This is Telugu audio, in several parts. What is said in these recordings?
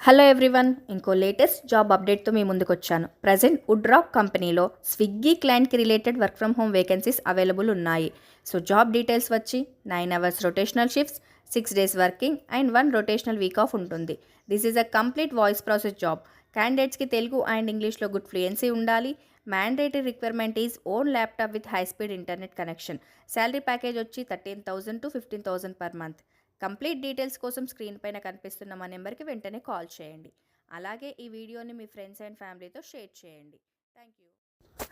హలో ఎవ్రీవన్, ఇంకో లేటెస్ట్ జాబ్ అప్డేట్తో మీ ముందుకొచ్చాను. ప్రజెంట్ వుడ్రాక్ కంపెనీలో స్విగ్గీ క్లయింట్కి related work from home vacancies available ఉన్నాయి. సో జాబ్ డీటెయిల్స్ వచ్చి 9 hours rotational shifts, 6 days working and 1 rotational week off ఉంటుంది. This is a complete voice process job. క్యాండిడేట్స్కి తెలుగు అండ్ ఇంగ్లీష్లో గుడ్ ఫ్లూయెన్సీ ఉండాలి. Mandatory requirement is own laptop with high speed internet connection. Salary package వచ్చి 13,000 to 15,000 per month. Complete details కోసం స్క్రీన్ పైన కనిపిస్తున్న మా నెంబర్కి వెంటనే కాల్ చేయండి. అలాగే ఈ వీడియోని మీ ఫ్రెండ్స్ అండ్ ఫ్యామిలీతో షేర్ చేయండి. Thank you.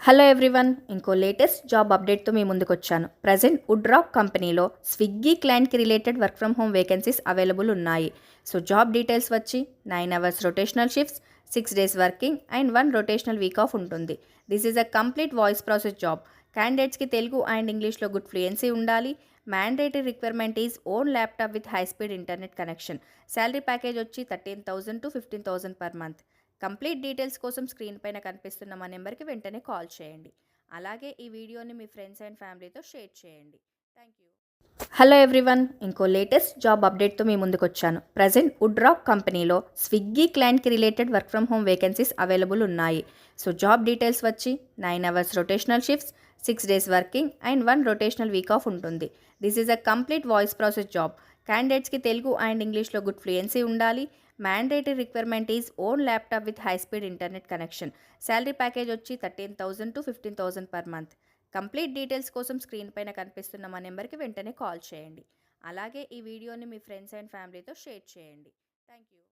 హలో ఎవ్రీవన్, ఇంకో లేటెస్ట్ జాబ్ అప్డేట్తో మీ ముందుకొచ్చాను. ప్రజెంట్ వుడ్రాక్ కంపెనీలో స్విగ్గీ క్లయింట్కి related work from home vacancies available ఉన్నాయి. సో జాబ్ డీటెయిల్స్ వచ్చి 9 hours rotational shifts, 6 days working and 1 rotational week off ఉంటుంది. This is a complete voice process job. క్యాండిడేట్స్కి తెలుగు అండ్ ఇంగ్లీష్లో గుడ్ ఫ్లూయెన్సీ ఉండాలి. Mandatory requirement is own laptop with high speed internet connection. Salary package వచ్చి 13,000 to 15,000 per month. Complete details కోసం స్క్రీన్ పైన కనిపిస్తున్న మా నెంబర్కి వెంటనే కాల్ చేయండి. అలాగే ఈ వీడియోని మీ ఫ్రెండ్స్ అండ్ ఫ్యామిలీతో షేర్ చేయండి. Thank you. హలో ఎవ్రీవన్, ఇంకో లేటెస్ట్ జాబ్ అప్డేట్తో మీ ముందుకొచ్చాను. ప్రజెంట్ వుడ్రాక్ కంపెనీలో స్విగ్గీ క్లయింట్కి related work from home vacancies available ఉన్నాయి. సో జాబ్ డీటెయిల్స్ వచ్చి 9 hours rotational shifts, 6 days working and 1 rotational week off ఉంటుంది. This is a complete voice process job. క్యాండిడేట్స్కి తెలుగు అండ్ ఇంగ్లీష్లో గుడ్ ఫ్లూయెన్సీ ఉండాలి. Mandatory requirement is own laptop with high speed internet connection. Salary package వచ్చి 13,000 to 15,000 per month. Complete details కోసం స్క్రీన్ పైన కనిపిస్తున్న మా నెంబర్కి వెంటనే కాల్ చేయండి. అలాగే ఈ వీడియోని మీ ఫ్రెండ్స్ అండ్ ఫ్యామిలీతో షేర్ చేయండి. Thank you.